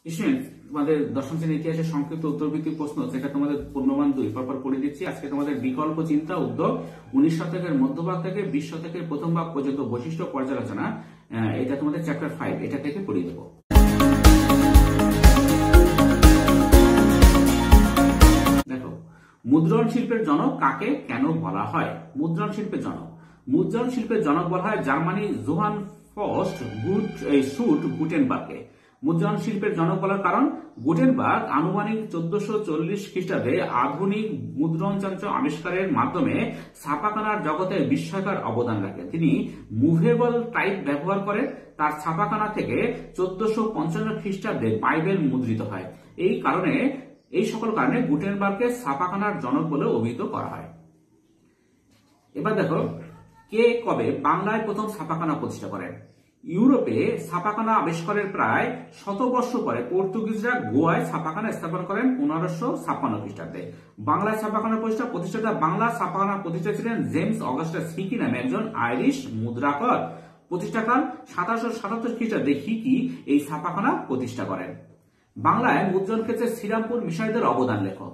Students, তোমাদের দশম শ্রেণীর ইতিহাসের সংক্ষিপ্ত উত্তরভিত্তিক প্রশ্ন, যেটা তোমাদের পূর্ণমান 2 পরপর করে দিচ্ছি। আজকে তোমাদের বিকল্প চিন্তা উদ্যোগ 19 শতকের মধ্যভাগ থেকে 20 শতকের প্রথম ভাগ পর্যন্ত বৈশিষ্ট্য পর্যালোচনা, এটা তোমাদের চ্যাপ্টার 5, এটা থেকে পড়িয়ে দেবো। দেখো, মুদ্রণ শিল্পের জনক কাকে কেন বলা হয়? মুদ্রণ শিল্পের জনক, মুদ্রণ শিল্পের জনক বলা হয় জার্মানি জোহান ফাস্ট গুটেনবার্গকে। মুদ্রণ শিল্পের জনক বলার কারণ, গুটেনবার্গ আনুমানিক 1440 খ্রিস্টাব্দে আধুনিক মুদ্রণ যন্ত্র আবিষ্কারের মাধ্যমে ছাপাখানার জগতে বিস্ময়কর অবদান রাখেন। তিনি মুভেবল টাইপ ব্যবহার করেন। তার ছাপাখানা থেকে 1455 খ্রিস্টাব্দে বাইবেল মুদ্রিত হয়। এই সকল কারণে গুটেনবার্গকে ছাপাখানার জনক বলে অভিহিত করা হয়। এবার দেখো, কে কবে বাংলায় প্রথম ছাপাখানা প্রতিষ্ঠা করেন? ইউরোপে ছাপাখানা আবিষ্কারের প্রায় 100 বর্ষ পরে পর্তুগিজরা গোয়ায় ছাপাখানা স্থাপন করেন 1556 খ্রিস্টাব্দে। বাংলায় ছাপাখানা প্রতিষ্ঠাতা বাংলা ছাপাখানা প্রতিষ্ঠা ছিলেন জেমস অগাস্টাস হিকি নামে একজন আইরিশ মুদ্রাকর। প্রতিষ্ঠাকাল 1777 খ্রিস্টাব্দে হিকি এই ছাপাখানা প্রতিষ্ঠা করেন। বাংলায় মুদ্রণ ক্ষেত্রে শ্রীরামপুর মিশনারিদের অবদান লেখো।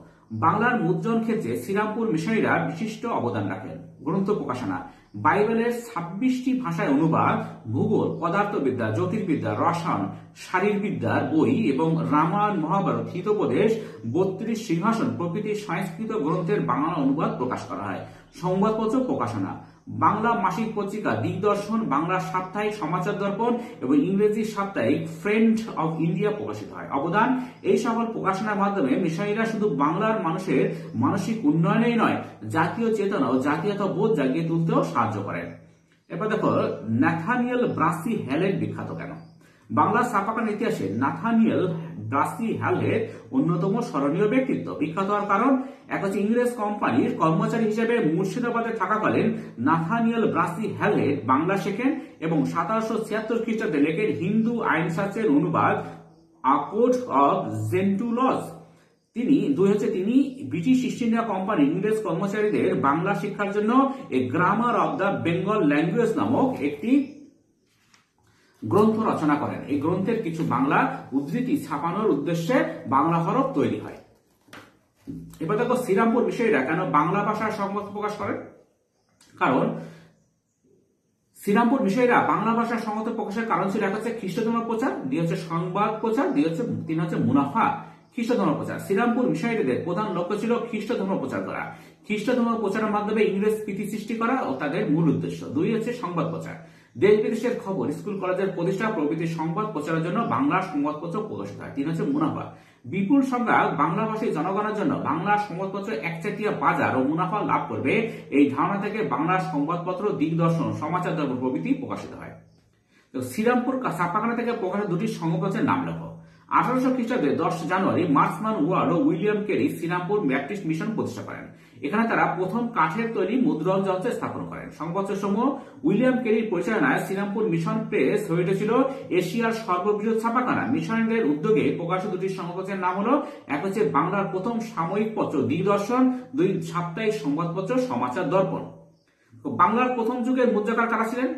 বাংলার মুদ্রণ ক্ষেত্রে শ্রীরামপুর মিশনারিরা বিশিষ্ট অবদান রাখেন। গ্রন্থ প্রকাশনা, বাইবেলের 26টি ভাষায় অনুবাদ, ভূগোল, পদার্থবিদ্যা, জ্যোতির্বিদ্যা, রসায়ন, শারীরবিদ্যার বই এবং রামায়ণ, মহাভারত, হিতোপদেশ, 32 সিংহাসন প্রভৃতি সংস্কৃত গ্রন্থের বাংলা অনুবাদ প্রকাশ করা হয়। সংবাদপত্র প্রকাশনা, বাংলা মাসিক পত্রিকা দিগদর্শন, বাংলা সাপ্তাহিক সমাচার দর্পণ এবং ইংরেজি সাপ্তাহিক ফ্রেন্ড অব ইন্ডিয়া প্রকাশিত হয়। অবদান, এই সকল প্রকাশনার মাধ্যমে মিশনারিরা শুধু বাংলার মানুষের মানসিক উন্নয়নেই নয়, জাতীয় চেতনা ও জাতীয়তা বোধ জাগিয়ে তুলতেও সাহায্য করেন। এবার দেখো, নাথানিয়েল ব্রাসি হ্যালেট বিখ্যাত কেন? বাংলা ছাপাখানার ইতিহাসে নাথানিয়েল ব্রাসি হ্যালেট অন্যতম স্মরণীয় ব্যক্তিত্ব। বিখ্যাত হওয়ার কারণ, এক হচ্ছে ইংরেজ কোম্পানির কর্মচারী হিসেবে মুর্শিদাবাদে থাকাকালীন নাথানিয়েল ব্রাসি হ্যালেট বাংলা শেখেন এবং 1776 খ্রিস্টাব্দে লেখেন হিন্দু আইনশাস্ত্রের অনুবাদ আ কোড অব জেন্টুলস। তিনি ব্রিটিশ ইস্ট ইন্ডিয়া কোম্পানি ইংরেজ কর্মচারীদের বাংলা শিক্ষার জন্য a grammar of the Bengal language নামক একটি গ্রন্থ রচনা করেন। এই গ্রন্থের কিছু বাংলা উদ্ধৃতি ছাপানোর উদ্দেশ্যে বাংলা হরফ তৈরি হয়। এবার দেখো, শ্রীরামপুর মিশনারিরা কেন বাংলা ভাষার সংবাদ প্রকাশ করেন? কারণ শ্রীরামপুর মিশনারিরা বাংলা ভাষার সংবাদ প্রকাশের কারণ ছিল, এক হচ্ছে খ্রিস্ট ধর্ম প্রচার, দুই হচ্ছে সংবাদ প্রচার, তিন হচ্ছে মুনাফা। খ্রিস্ট ধর্ম প্রচার, শ্রীরামপুর মিশনারিদের প্রধান লক্ষ্য ছিল খ্রিস্ট ধর্ম প্রচার করা। খ্রিস্ট ধর্ম প্রচারের মাধ্যমে ইংরেজ প্রীতি সৃষ্টি করা ও তাদের মূল উদ্দেশ্য। দুই হচ্ছে সংবাদ প্রচার, দেশ বিদেশের খবর, স্কুল কলেজের প্রতিষ্ঠা প্রভৃতি সংবাদ প্রচারের জন্য বাংলা সংবাদপত্র প্রকাশিত হয়। তিন হচ্ছে মুনাফা, বিপুল সংখ্যক বাংলাভাষী জনগণের জন্য বাংলা সংবাদপত্র একচেটিয়া বাজার ও মুনাফা লাভ করবে, এই ধারণা থেকে বাংলা সংবাদপত্র দিগদর্শন, সমাচার দর্পণ প্রভৃতি প্রকাশিত হয়। তো শ্রীরামপুর ছাপাখানা থেকে প্রকাশিত দুটি সংবাদপত্রের নাম লেখো। 1800 খ্রিস্টাব্দে 10 জানুয়ারি মার্সমান ওয়ার্ড ও William Carey Serampore Baptist Mission প্রতিষ্ঠা করেন। এখানে তারা প্রথম কাঠের তৈরি মুদ্রণ যন্ত্র স্থাপন করেন। সংবাদপত্রসমূহ উইলিয়াম কেরির পরিচালনায় শ্রীরামপুর মিশন প্রেস হয়ে উঠেছিল এশিয়ার সর্ববৃহৎ ছাপাখানা। মিশনারিদের উদ্যোগে প্রকাশিত দুটি সংবাদপত্রের নাম হলো, এক হচ্ছে বাংলার প্রথম সাময়িক পত্র দিগদর্শন, দুই সাপ্তাহিক সংবাদপত্র সমাচার দর্পণ। বাংলার প্রথম যুগের মুদ্রাকার কারা ছিলেন?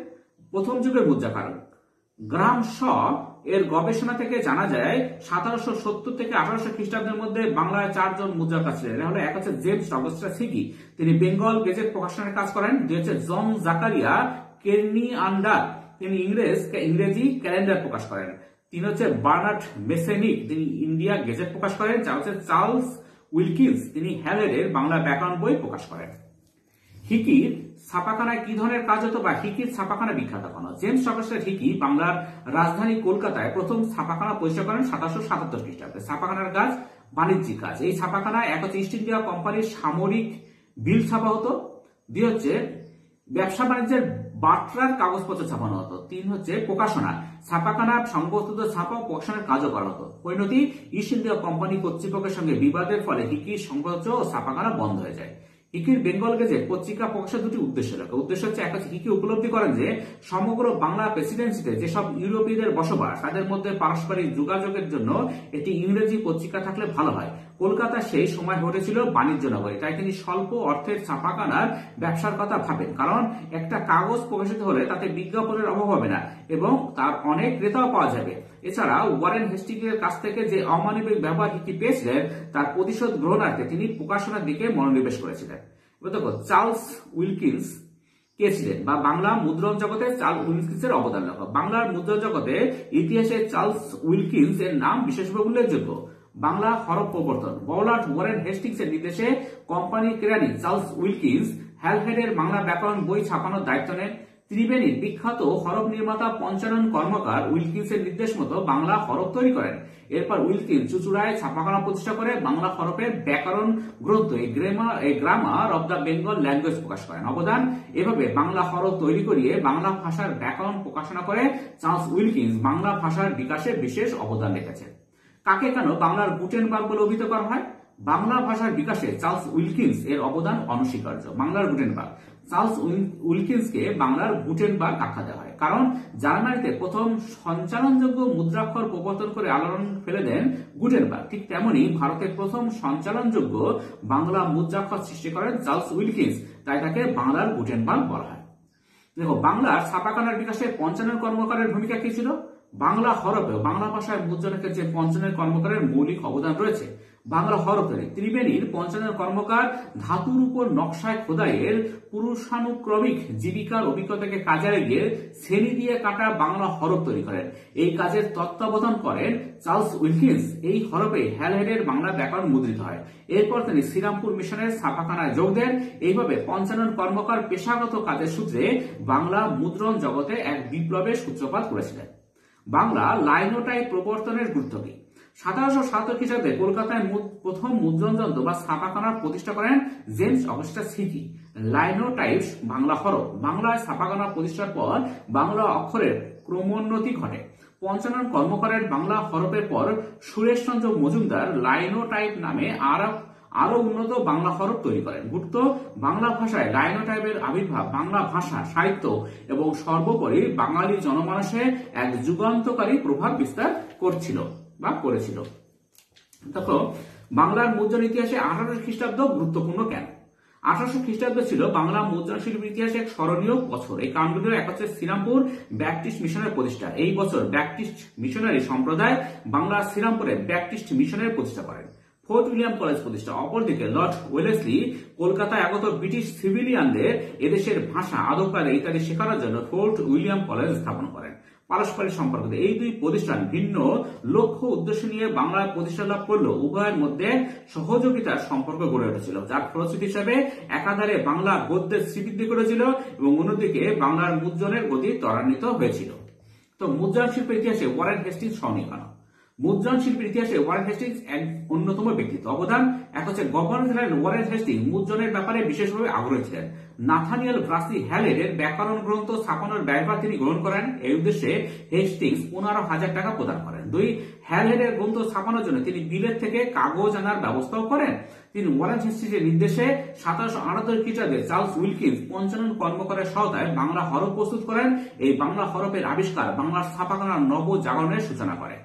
প্রথম যুগের মুদ্রাকার গ্রাম শ এর গবেষণা থেকে জানা যায় 1770 থেকে 1800 খ্রিস্টাব্দের মধ্যে বাংলায় 4 জন মুদ্রাকার ছিলেন। এরা হলো, এক হচ্ছে জেমস অগাস্টাস হিকি, তিনি বেঙ্গল গেজেট প্রকাশনের কাজ করেন। দুই হচ্ছে জন জাকারিয়া কেরনি আন্ডার, তিনি ইংরেজি ক্যালেন্ডার প্রকাশ করেন। তিন হচ্ছে বার্নার্ড মেসেনিক, তিনি ইন্ডিয়া গেজেট প্রকাশ করেন। চার হচ্ছে চার্লস উইলকিন্স, তিনি হ্যালেটের বাংলা ব্যাকরণ বই প্রকাশ করেন। হিকির ছাপাখানায় কি ধরনের কাজ হতো বা হিকির ছাপাখানা বিখ্যাত কেন? জেমস অগাস্টাস হিকি বাংলার রাজধানী কলকাতায় প্রথম ছাপাখানা প্রতিষ্ঠা করেন 1777 খ্রিস্টাব্দে। ছাপাখানার কাজ বাণিজ্যিক কাজ। এই ছাপাখানায় এক হচ্ছে ইস্ট ইন্ডিয়া কোম্পানির সামরিক বিল ছাপা হতো। দুই হচ্ছে ব্যবসা বাণিজ্যের বার্তার কাগজপত্র ছাপানো হতো। তিন হচ্ছে প্রকাশনা, ছাপাখানা সংবাদপত্র ছাপা ও প্রকাশনের কাজও করা হতো। পরিণতি, ইস্ট ইন্ডিয়া কোম্পানি কর্তৃপক্ষের সঙ্গে বিবাদের ফলে হিকির সংবাদপত্র ও ছাপাখানা বন্ধ হয়ে যায়। হিকির বেঙ্গল গেজেট পত্রিকা প্রকাশের দুটি উদ্দেশ্য রয়েছে। উদ্দেশ্য হচ্ছে, এক হচ্ছে হিকি উপলব্ধি করেন যে সমগ্র বাংলা প্রেসিডেন্সিতে যেসব ইউরোপীয়দের বসবাস, তাদের মধ্যে পারস্পরিক যোগাযোগের জন্য একটি ইংরেজি পত্রিকা থাকলে ভালো হয়। কলকাতা সেই সময় ঘটেছিল বাণিজ্য নগরী, তাই তিনি স্বল্প অর্থের ছাপাখানার ব্যবসার কথা ভাবেন। কারণ একটা কাগজ প্রকাশিত হলে তাতে বিজ্ঞাপনের অভাব হবে না এবং তার অনেক ক্রেতাও পাওয়া যাবে। এছাড়া ওয়ারেন হেস্টিংসের কাছ থেকে যে অমানবিক ব্যবহার কি পেয়েছিলেন তার প্রতিশোধ গ্রহণার্থে তিনি প্রকাশনার দিকে মনোনিবেশ করেছিলেন। এবার দেখো চার্লস উইলকিন্স কে ছিলেন বা বাংলা মুদ্রণ জগতে চার্লস উইলকিন্সের অবদান লেখক। বাংলার মুদ্রণ জগতে ইতিহাসে চার্লস উইলকিন্স এর নাম বিশেষভাবে উল্লেখযোগ্য। বাংলা হরফ প্রবর্তন লর্ড ওয়ারেন হেস্টিংস এর নির্দেশে কোম্পানি কেরানি চার্লস উইলকিন্স হ্যালহেডের বাংলা ব্যাকরণ বই ছাপানোর দায়িত্ব নেন। ত্রিবেণীর বিখ্যাত হরফ নির্মাতা পঞ্চানন কর্মকার উইলকিন্সের নির্দেশ মতো বাংলা হরফ তৈরি করেন। এরপর উইলকিন্স চুচুড়ায় ছাপাখানা প্রতিষ্ঠা করে বাংলা হরফের ব্যাকরণ গ্রন্থ grammar of the Bengal language প্রকাশ করেন। অবদান এভাবে বাংলা হরফ তৈরি করিয়ে বাংলা ভাষার ব্যাকরণ প্রকাশনা করে চার্লস উইলকিন্স বাংলা ভাষার বিকাশে বিশেষ অবদান রেখেছেন। কাকে কেন বাংলার গুটেনবার্গ বলে অভিহিত করা হয়? বাংলা ভাষার বিকাশে চার্লস উইলকিন্স এর অবদান অনস্বীকার্য। বাংলার গুটেনবার্গ চার্লস উইলকিন্সকে বাংলার গুটেনবার্গ আখ্যা দেওয়া হয় কারণ জার্মানিতে প্রথম সঞ্চালনযোগ্য মুদ্রাক্ষর প্রবর্তন করে আলোড়ন ফেলে দেন গুটেনবার্গ। ঠিক তেমনি ভারতে প্রথম সঞ্চালনযোগ্য বাংলা মুদ্রাক্ষর সৃষ্টি করেন চার্লস উইলকিন্স, তাই তাকে বাংলার গুটেনবার্গ বলা হয়। দেখো বাংলার ছাপাখানার বিকাশে পঞ্চানন কর্মকারের ভূমিকা কি ছিল? বাংলা হরফে বাংলা ভাষায় মুদ্রণের ক্ষেত্রে পঞ্চানন কর্মকারের মৌলিক অবদান রয়েছে। বাংলা হরফে ত্রিবেণীর পঞ্চানন কর্মকার ধাতুর উপর নকশায় খোদাইয়ের পুরুষানুক্রমিক জীবিকার অভিজ্ঞতাকে কাজে লাগিয়ে শ্রেণী দিয়ে কাটা বাংলা হরফ তৈরি করেন। এই কাজের তত্ত্বাবধান করেন চার্লস উইলকিন্স। এই হরফে হ্যালহেডের বাংলা ব্যাকরণ মুদ্রিত হয়। এরপর তিনি শ্রীরামপুর মিশনের ছাপাখানায় যোগ দেন। এইভাবে পঞ্চানন কর্মকার পেশাগত কাজের সূত্রে বাংলা মুদ্রণ জগতে এক বিপ্লবের সূত্রপাত করেছিলেন। বাংলা লাইনোটাইপ প্রবর্তনের গুরুত্ব কি? 1777 খ্রিস্টাব্দে কলকাতায় প্রথম মুদ্রণ যন্ত্র বা ছাপাখানার প্রতিষ্ঠা করেন জেমস অগাস্টাস হিকি। লাইনোটাইপস বাংলা হরফ বাংলায় ছাপাখানা প্রতিষ্ঠার পর বাংলা অক্ষরের ক্রমোন্নতি ঘটে। পঞ্চানন কর্মকারের বাংলা হরফের পর সুরেশচন্দ্র মজুমদার লাইনোটাইপ নামে আরো উন্নত বাংলা হরফ তৈরি করেন। গুপ্ত বাংলা ভাষায় লাইনোটাইপের আবির্ভাব বাংলা ভাষা, সাহিত্য এবং সর্বোপরি বাঙালি জনমানসে এক যুগান্তকারী প্রভাব বিস্তার করেছিল। দেখো বাংলার মুদ্রণ ইতিহাসে 1800 খ্রিস্টাব্দ গুরুত্বপূর্ণ কেন? 1800 খ্রিস্টাব্দ ছিল বাংলা মুদ্রণ শিল্পের ইতিহাসে এক স্মরণীয় বছর। এই কাণ্ডগুলোর এক হচ্ছে শ্রীরামপুর ব্যাপটিস্ট মিশনের প্রতিষ্ঠা। এই বছর ব্যাপটিস্ট মিশনারি সম্প্রদায় বাংলার শ্রীরামপুরে ব্যাপটিস্ট মিশনের প্রতিষ্ঠা করেন। ফোর্ট উইলিয়াম কলেজ প্রতিষ্ঠা। অপরদিকে লর্ড ওয়েলেসলি কলকাতায় আগত ব্রিটিশ সিভিলিয়ানদের এদেশের ভাষা, আদব কায়দা ইত্যাদি শেখানোর জন্য ফোর্ট উইলিয়াম কলেজ স্থাপন করেন। পারস্পরিক সম্পর্ক এই দুই প্রতিষ্ঠান ভিন্ন লক্ষ্য উদ্দেশ্য নিয়ে বাংলায় প্রতিষ্ঠা লাভ করলেও উভয়ের মধ্যে সহযোগিতার সম্পর্ক গড়ে উঠেছিল, যার ফলশ্রুতি হিসেবে একাধারে বাংলা গদ্যের শ্রীবৃদ্ধি করেছিল এবং অন্যদিকে বাংলার মুদ্রণের গতি ত্বরান্বিত হয়েছিল। তো মুদ্রণ শিল্পের ইতিহাসে ওয়ারেন হেস্টিংস স্মরণীয় কেন? মুদ্রণ শিল্পের ইতিহাসে ওয়ারেন হেস্টিংস এক অন্যতম ব্যক্তিত্ব। অবদান এক হচ্ছে গভর্নর জেনারেল ওয়ারেন হেস্টিংস মুদ্রণের ব্যাপারে বিশেষভাবে আগ্রহী ছিলেন। নাথানিয়েল ব্রাসি হ্যালেডের ব্যাকরণ গ্রন্থ ছাপানোর ব্যয়ভার তিনি গ্রহণ করেন। এই উদ্দেশ্যে হেস্টিংস 15,000 টাকা প্রদান করেন। 2 হ্যালহেডের গ্রন্থ ছাপানোর জন্য তিনি বিলেত থেকে কাগজ আনার ব্যবস্থাও করেন। তিনি ওয়ারেন হেস্টিংসের নির্দেশে 1778 খ্রিস্টাব্দে চার্লস উইলকিন্স পঞ্চানন কর্মকারের সহায়তায় বাংলা হরফ প্রস্তুত করেন। এই বাংলা হরফের আবিষ্কার বাংলার ছাপাখানার নব জাগরণের সূচনা করে।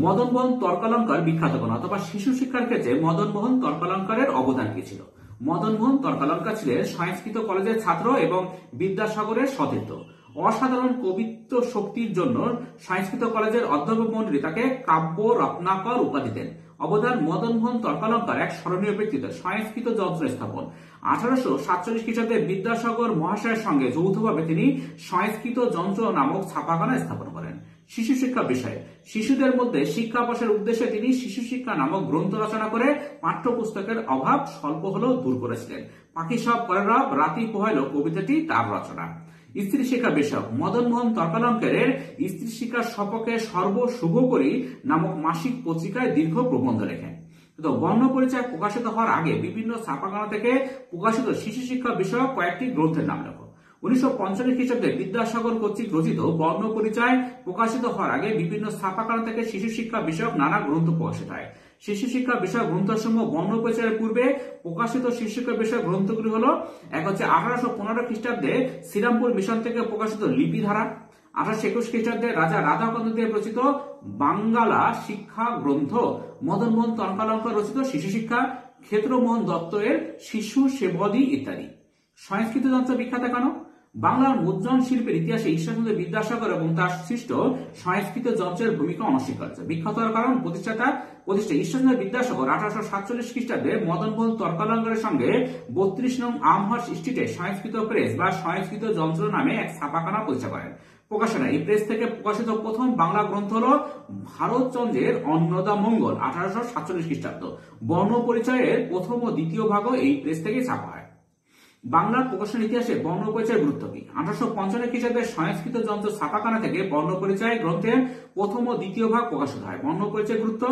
মদন মোহন তর্কালঙ্কার বিখ্যাত কোন অথবা শিশু শিক্ষার ক্ষেত্রে মদন মোহন তর্কালঙ্কারের অবদান কি ছিল? মদন মোহন তর্কালঙ্কার ছিলেন সংস্কৃত কলেজের ছাত্র এবং বিদ্যাসাগরের সতীর্থ। অসাধারণ কবিত্ব শক্তির জন্য সংস্কৃত কলেজের অধ্যাপক মন্ডলী তাকে কাব্য রত্নাকর উপাধি দেন। অবদান মদন মোহন তর্কালঙ্কার এক স্মরণীয় ব্যক্তিত্ব। সংস্কৃত যন্ত্র স্থাপন 1847 খ্রিস্টাব্দে বিদ্যাসাগর মহাশয়ের সঙ্গে যৌথভাবে তিনি সংস্কৃত যন্ত্র নামক ছাপাখানা স্থাপন করেন। শিশু শিক্ষা বিষয়ে শিশুদের মধ্যে শিক্ষা প্রসারের উদ্দেশ্যে তিনি শিশু শিক্ষা নামক গ্রন্থ রচনা করে পাঠ্যপুস্তকের অভাব স্বল্প হলেও দূর করেছিলেন। পাখি সব করে রব রাতি পোহাইল কবিতাটি তার রচনা। স্ত্রী শিক্ষা বিষয়ক মদন মোহন তর্কালঙ্কারের স্ত্রী শিক্ষার সপক্ষে সর্বশুভকরী নামক মাসিক পত্রিকায় দীর্ঘ প্রবন্ধ লেখেন। তো বর্ণ পরিচয় প্রকাশিত হওয়ার আগে বিভিন্ন ছাপাখানা থেকে প্রকাশিত শিশু শিক্ষা বিষয়ক কয়েকটি গ্রন্থের নাম লেখো। 1945 খ্রিস্টাব্দে বিদ্যাসাগর কর্তৃক রচিত বর্ণ পরিচয় প্রকাশিত হওয়ার আগে বিভিন্ন ছাপাখানা থেকে শিশু শিক্ষা বিষয়ক নানা গ্রন্থ প্রকাশিত হয়। শিশু শিক্ষা বিষয়ক গ্রন্থসমূহ বর্ণ পরিচয়ের পূর্বে প্রকাশিত শিশু শিক্ষা বিষয়ক গ্রন্থগুলি হলো এক হচ্ছে 1815 খ্রিস্টাব্দে শ্রীরামপুর মিশন থেকে প্রকাশিত লিপিধারা, 1821 খ্রিস্টাব্দে রাজা রাধাকান্ত দেব রচিত বাঙ্গালা শিক্ষা গ্রন্থ, মদন মোহন তর্কালঙ্কার রচিত শিশু শিক্ষা, ক্ষেত্রমোহন দত্ত এর শিশু সেবদি ইত্যাদি। সংস্কৃত যন্ত্র বিখ্যাত কেন? বাংলার মুদ্রণ শিল্পের ইতিহাসে ঈশ্বরচন্দ্র বিদ্যাসাগর এবং তার সৃষ্ট সংস্কৃত যন্ত্রের ভূমিকা অনস্বীকার্য। বিখ্যাত হওয়ার কারণ প্রতিষ্ঠা ঈশ্বরচন্দ্র বিদ্যাসাগর 1847 খ্রিস্টাব্দে মদনমোহন তর্কালঙ্কারের সঙ্গে 32 নং আমহার্স্ট স্ট্রিটে সংস্কৃত প্রেস বা সংস্কৃত যন্ত্র নামে এক ছাপাখানা প্রতিষ্ঠা করেন। প্রকাশনা, এই প্রেস থেকে প্রকাশিত প্রথম বাংলা গ্রন্থ হল ভারতচন্দ্রের অন্নদামঙ্গল 1847 খ্রিস্টাব্দ। বর্ণ পরিচয়ের প্রথম ও দ্বিতীয় ভাগও এই প্রেস থেকে ছাপা হয়। বাংলার প্রকাশন ইতিহাসে বর্ণ পরিচয়ের গুরুত্ব কি? 1855 খ্রিস্টাব্দে সংস্কৃত যন্ত্র ছাপাখানা থেকে বর্ণ পরিচয় গ্রন্থের প্রথম ও দ্বিতীয় ভাগ প্রকাশিত হয়। বর্ণ পরিচয়ের গুরুত্ব,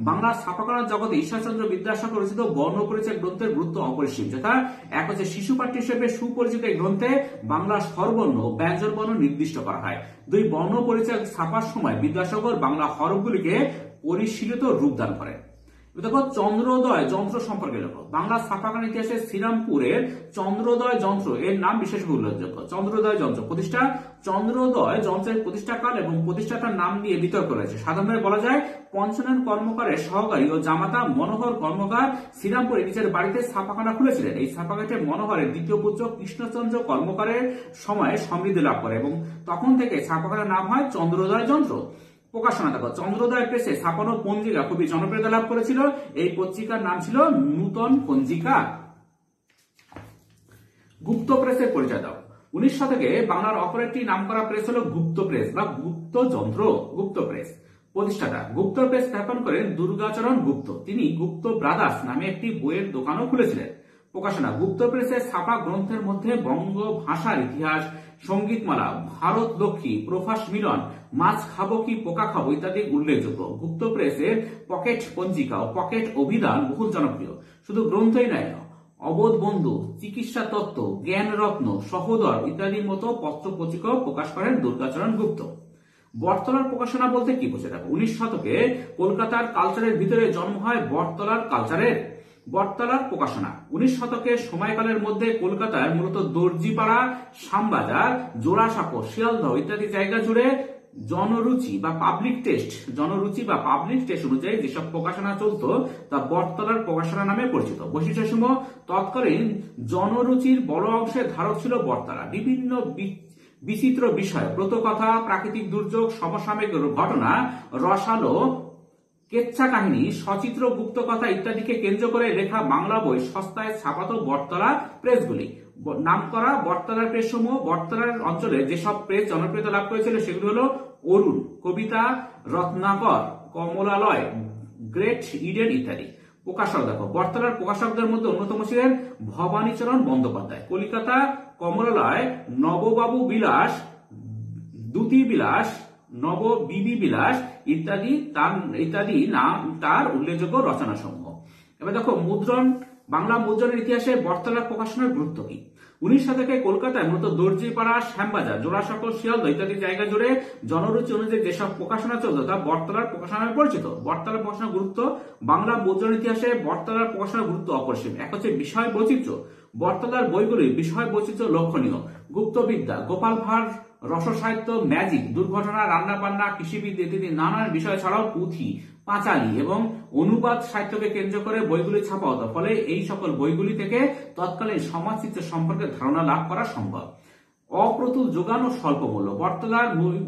বাংলার ছাপাখানার জগতে ঈশ্বরচন্দ্র বিদ্যাসাগর রচিত বর্ণ পরিচয় গ্রন্থের গুরুত্ব অপরিসীম। যথা এক হচ্ছে শিশু পাঠ্য হিসেবে সুপরিচিত এই গ্রন্থে বাংলার স্বরবর্ণ ও ব্যঞ্জন বর্ণ নির্দিষ্ট করা হয়। দুই, বর্ণ পরিচয় ছাপার সময় বিদ্যাসাগর বাংলা হরফগুলিকে পরিশীলিত রূপদান করেন। দেখো চন্দ্রোদয় যন্ত্র সম্পর্কে লেখো। বাংলা ছাপাখানা ইতিহাসে শ্রীরামপুরের চন্দ্রোদয় যন্ত্র এর নাম বিশেষভাবে উল্লেখযোগ্য। চন্দ্রোদয় যন্ত্র প্রতিষ্ঠা, চন্দ্রোদয় যন্ত্রের প্রতিষ্ঠাকাল এবং প্রতিষ্ঠাতার নাম নিয়ে বিতর্ক রয়েছে। সাধারণভাবে বলা যায় পঞ্চনয়ন কর্মকারের সহকারী ও জামাতা মনোহর কর্মকার শ্রীরামপুরে নিজের বাড়িতে ছাপাখানা খুলেছিলেন। এই ছাপাখানাটি মনোহরের দ্বিতীয় পুত্র কৃষ্ণচন্দ্র কর্মকারের সময়ে সমৃদ্ধি লাভ করে এবং তখন থেকে ছাপাখানার নাম হয় চন্দ্রোদয় যন্ত্র। প্রকাশনা দেখো, চন্দ্রোদয় প্রেসে ছাপানো পঞ্জিকা খুবই জনপ্রিয়তা লাভ করেছিল। এই পত্রিকার নাম ছিল নূতন পঞ্জিকা। গুপ্ত প্রেসের পরিচয় দাও। 19 শতকে বাংলার অপর একটি নামকরা প্রেস হল গুপ্ত প্রেস বা গুপ্ত যন্ত্র। গুপ্ত প্রেস প্রতিষ্ঠাতা গুপ্ত প্রেস স্থাপন করেন দুর্গাচরণ গুপ্ত। তিনি গুপ্ত ব্রাদার্স নামে একটি বইয়ের দোকানও খুলেছিলেন। প্রকাশনা, গুপ্ত প্রেসের ছাপা গ্রন্থের মধ্যে বঙ্গ ভাষার ইতিহাস, সঙ্গীতমালা, ভারত লক্ষ্মী, প্রভাস মিলন, মাছ খাবো কি পোকা খাবো ইত্যাদি উল্লেখযোগ্য। গুপ্ত প্রেসের পকেট পঞ্জিকা ও পকেট অভিধান বহুল জনপ্রিয়। শুধু গ্রন্থই নয়, অবোধ বন্ধু, চিকিৎসা তত্ত্ব, জ্ঞান রত্ন, সহোদর ইত্যাদির মতো পত্র পত্রিকাও প্রকাশ করেন দুর্গাচরণ গুপ্ত। বটতলার প্রকাশনা বলতে কি বোঝে দেখো। 19 শতকে কলকাতার কালচারের ভিতরে জন্ম হয় বটতলার কালচারের। বটতলার প্রকাশনা 19 শতকের সময়কালের মধ্যে কলকাতায় মূলত দর্জিপাড়া, শ্যামবাজার, জোড়াসাঁকো, শিয়ালদহ ইত্যাদি জায়গা জুড়ে জনরুচি বা পাবলিক টেস্ট অনুযায়ী যেসব প্রকাশনা চলত তা বটতলার প্রকাশনা নামে পরিচিত। বৈশিষ্ট্যসমূহ, তৎকালীন জনরুচির বড় অংশের ধারক ছিল বটতলা। বিভিন্ন বিচিত্র বিষয়, ব্রতকথা, প্রাকৃতিক দুর্যোগ, সমসাময়িক ঘটনা, রসালো কেচ্ছা কাহিনী, সচিত্র গুপ্ত কথা ইত্যাদিকে কেন্দ্র করে লেখা বাংলা বই সস্তায় ছাপাত বটতলা প্রেসগুলি। নাম করা বটতলার প্রেস সমূহ বটতলার অঞ্চলে যেসব প্রেস জনপ্রিয়তা লাভ করেছিল সেগুলি হলো অরুণ, কবিতা, রত্নাকর, কমলালয়, গ্রেট ইডেন ইত্যাদি। প্রকাশক দেখো, বটতলার প্রকাশকদের মধ্যে অন্যতম ছিলেন ভবানীচরণ বন্দ্যোপাধ্যায়। কলিকাতা কমলালয়, নববাবু বিলাস, দ্যুতি বিলাস, নববিবি বিলাস ইত্যাদি নাম তার উল্লেখযোগ্য রচনা সমূহ। এবার দেখো মুদ্রণ, বাংলা মুদ্রণের ইতিহাসে বটতলার প্রকাশনার গুরুত্ব কি। 19 শতকে কলকাতায় মূলত দর্জিপাড়া, শ্যামবাজার, জোড়াসাঁকো, শিয়ালদহ ইত্যাদি জায়গা জুড়ে জনরুচি অনুযায়ী যেসব প্রকাশনা চলত তা বটতলার প্রকাশনা নামে পরিচিত। বটতলার প্রকাশনার গুরুত্ব, বাংলা মুদ্রণ ইতিহাসে বটতলার প্রকাশনার গুরুত্ব অপরিসীম। এক হচ্ছে বিষয় বৈচিত্র্য। বটতলার বইগুলির বিষয় বৈচিত্র্য লক্ষণীয়। গুপ্তবিদ্যা, গোপাল ভাঁড়, রসসাহিত্য, ম্যাজিক, দুর্ঘটনা, রান্না বান্না, কৃষিবিদ্যা ইত্যাদি নানান বিষয় ছাড়াও পুঁথি, পাঁচালী এবং অনুবাদ সাহিত্যকে কেন্দ্র করে বইগুলি ছাপা হতো। ফলে এই সকল বইগুলি থেকে তৎকালীন সমাজচিত্র সম্পর্কে ধারণা লাভ করা সম্ভব। অপ্রতুল যোগান ও স্বল্প মূল্য। বটতলার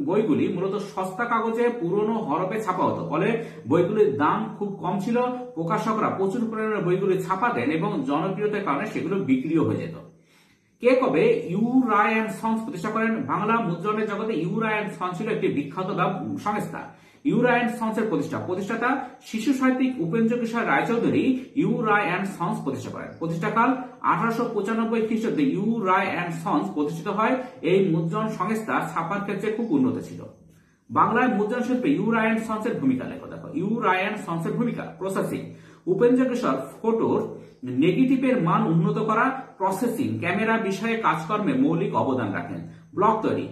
বইগুলি মূলত সস্তা কাগজে পুরনো হরফে ছাপা হতো। ফলে বইগুলির দাম খুব কম ছিল। প্রকাশকরা প্রচুর পরিমাণে বইগুলি ছাপা দেন এবং জনপ্রিয়তার কারণে সেগুলো বিক্রিও হয়ে যেত। কে কবে ইউ রায় অ্যান্ড সন্স প্রতিষ্ঠা করেন? বাংলা মুদ্রণের জগতে ইউ রায় অ্যান্ড সন্স ছিল একটি বিখ্যাত সংস্থা। ইউ রায় অ্যান্ড সন্সের প্রতিষ্ঠাতা শিশু সাহিত্যিক Upendra Kishore Raychaudhuri U Ray and sons প্রতিষ্ঠা করেন। প্রতিষ্ঠাকাল 1895 খ্রিস্টাব্দে ইউ রায় অ্যান্ড সন্স প্রতিষ্ঠিত হয়। এই মুদ্রণ সংস্থা ছাপার ক্ষেত্রে খুব উন্নত ছিল। বাংলায় মুদ্রণ শিল্পে ইউ রায় অ্যান্ড সন্সের ভূমিকা লেখো। দেখো ইউ রায় অ্যান্ড সন্সের ভূমিকা। প্রসেসিং, উপেন্দ্র কিশোর ফটোর নেগেটিভের মান উন্নত করা, প্রসেসিং, ক্যামেরা বিষয়ে কাজকর্মে মৌলিক অবদান রাখেন। ব্লক তৈরি,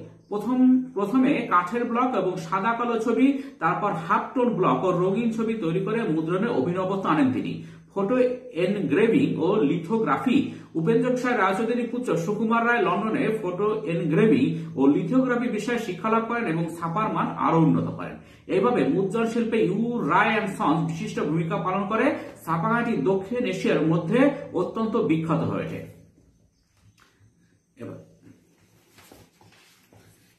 প্রথমে কাঠের ব্লক এবং সাদা কালো ছবি, তারপর হাফ টোন ব্লক ও রঙিন ছবি তৈরি করে মুদ্রণে অভিনবত্ব আনেন তিনি। ফটো এনগ্রেভিং ও লিথোগ্রাফি, উপেন্দ্র কিশোর রায়চৌধুরীর পুত্র সুকুমার রায় লন্ডনে ফটো এনগ্রেভিং ও লিথোগ্রাফি বিষয়ে শিক্ষালাভ করেন এবং ছাপার মান আরো উন্নত করেন। এইভাবে মুদ্রণ শিল্পে ইউ রায় অ্যান্ড সন্স বিশিষ্ট ভূমিকা পালন করে। ছাপাখানাটি দক্ষিণ এশিয়ার মধ্যে অত্যন্ত বিখ্যাত হয়ে ওঠে।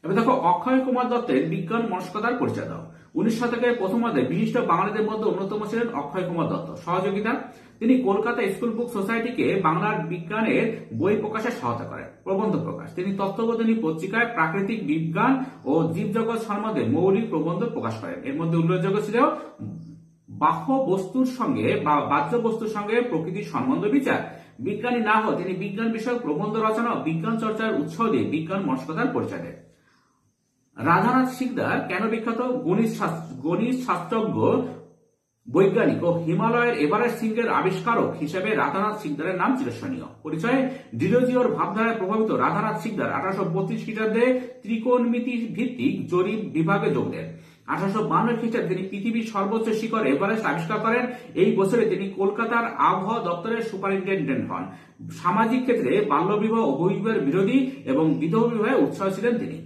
এবার দেখো অক্ষয় কুমার দত্তের বিজ্ঞান মনস্কতার পরিচয় দাও। 19 শতকের প্রথমার্ধে বিশিষ্ট বাঙালিদের মধ্যে অন্যতম ছিলেন অক্ষয় কুমার দত্ত। সহযোগিতা, তিনি কলকাতা স্কুল বুক সোসাইটিকে বাংলার বিজ্ঞানের বই প্রকাশে সহায়তা করেন। প্রবন্ধ প্রকাশ, তিনি তত্ত্ববোধিনী পত্রিকায় প্রাকৃতিক বিজ্ঞান ও জীবজগৎ সম্বন্ধে মৌলিক প্রবন্ধ প্রকাশ করেন। এর মধ্যে উল্লেখযোগ্য ছিল বাহ্য বস্তুর সঙ্গে বা বাহ্য বস্তুর সঙ্গে প্রকৃতির সম্বন্ধ বিচার। বিজ্ঞানী না হয়ে তিনি বিজ্ঞান বিষয়ক প্রবন্ধ রচনা ও বিজ্ঞান চর্চার উৎসাহ দিয়ে বিজ্ঞান মনস্কতার পরিচয় দেন। রাধানাথ সিকদার কেন বিখ্যাত? গণিত শাস্ত্রজ্ঞ, বৈজ্ঞানিক ও হিমালয়ের এভারেস্ট শৃঙ্গের আবিষ্কারক হিসেবে রাধানাথ সিকদারের নাম চিরস্মরণীয়। পরিচয়, ডিরোজিওর ভাবধারায় প্রভাবিত রাধানাথ সিকদার 1832 খ্রিস্টাব্দে ত্রিকোণমিতি ভিত্তিক জরিপ বিভাগে যোগ দেন। 1852 খ্রিস্টাব্দে তিনি পৃথিবীর সর্বোচ্চ শিখর এভারেস্ট আবিষ্কার করেন। এই বছরে তিনি কলকাতার আবহাওয়া দপ্তরের সুপারিনটেন্ডেন্ট হন। সামাজিক ক্ষেত্রে বাল্যবিবাহ ও বহুবিবাহের বিরোধী এবং বিধবা বিবাহে উৎসাহ ছিলেন তিনি।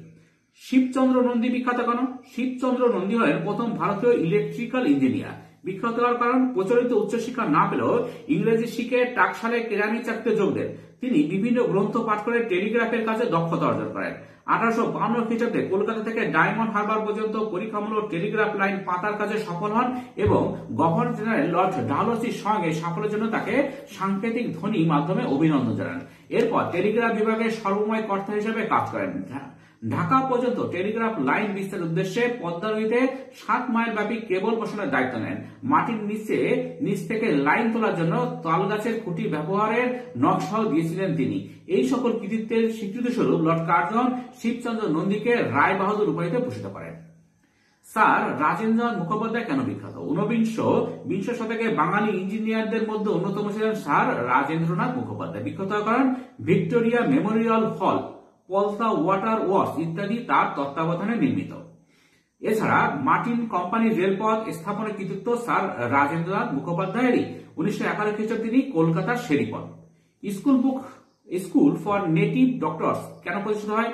শিবচন্দ্র নন্দী বিখ্যাত কেন? শিবচন্দ্র নন্দী হলেন প্রথম ভারতীয় ইলেকট্রিক্যাল ইঞ্জিনিয়ার। বিখ্যাত হওয়ার কারণ, প্রচলিত উচ্চশিক্ষা না পেলেও ইংরেজি শিখে টাকশালে কেরানি চাকরিতে যোগ দেন। তিনি বিভিন্ন গ্রন্থ পাঠ করে টেলিগ্রাফের কাজে দক্ষতা অর্জন করেন। 1852 খ্রিস্টাব্দে কলকাতা থেকে ডায়মন্ড হারবার পর্যন্ত পরীক্ষামূলক টেলিগ্রাফ লাইন পাতার কাজে সফল হন এবং গভর্নর জেনারেল লর্ড ডালহৌসির সঙ্গে সাফল্যের জন্য তাকে সাংকেতিক ধ্বনি মাধ্যমে অভিনন্দন জানান। এরপর টেলিগ্রাফ বিভাগের সর্বময় কর্তা হিসেবে কাজ করেন। ঢাকা পর্যন্ত টেলিগ্রাফ লাইন বিস্তারের উদ্দেশ্যে পদ্মা নদীতে 7 মাইল ব্যাপী কেবল বসানোর দায়িত্ব নেন। মাটির নিচ থেকে লাইন তোলার জন্য তালগাছের খুঁটি ব্যবহারের নকশাও দিয়েছিলেন তিনি। এই সকল কৃতিত্বের স্বীকৃতিস্বরূপ লর্ড কার্জন শিবচন্দ্র নন্দীকে রায় বাহাদুর উপাধিতে ভূষিত করেন। স্যার রাজেন্দ্রনাথ মুখোপাধ্যায় কেন বিখ্যাত? বিংশ শতকে বাঙালি ইঞ্জিনিয়ারদের মধ্যে অন্যতম ছিলেন স্যার রাজেন্দ্রনাথ মুখোপাধ্যায়। বিখ্যাত কারণ, ভিক্টোরিয়া মেমোরিয়াল হল, পলতা ওয়াটার ওয়ার্কস ইত্যাদি তার তত্ত্বাবধানে নির্মিত। এছাড়া মার্টিন কোম্পানির রেলপথ স্থাপনের কৃতিত্ব স্যার রাজেন্দ্রনাথ মুখোপাধ্যায়েরই। 1911 খ্রিস্টাব্দে তিনি কলকাতার শেরিপথ। স্কুল ফর নেটিভ ডক্টরস কেন প্রতিষ্ঠিত হয়?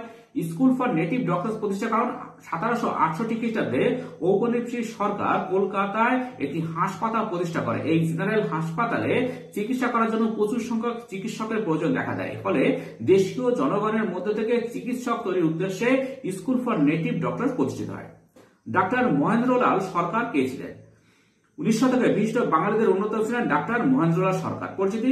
স্কুল ফর নেটিভ ডক্টরস প্রতিষ্ঠার কারণ, 1768 খ্রিস্টাব্দে ঔপনিবেশিক সরকার কলকাতায় একটি হাসপাতাল প্রতিষ্ঠা করে। এই জেনারেল হাসপাতালে চিকিৎসা করার জন্য প্রচুর সংখ্যক চিকিৎসকের প্রয়োজন দেখা দেয়। ফলে দেশীয় জনগণের মধ্যে থেকে চিকিৎসক তৈরির উদ্দেশ্যে স্কুল ফর নেটিভ ডক্টরস প্রতিষ্ঠিত হয়। ডাক্তার মহেন্দ্রলাল সরকার কে ছিলেন? 19 শতকে বিশিষ্ট বাঙালিদের অন্যতম ছিলেন ডাক্তার মহেন্দ্রলাল সরকার। পরিচিতি,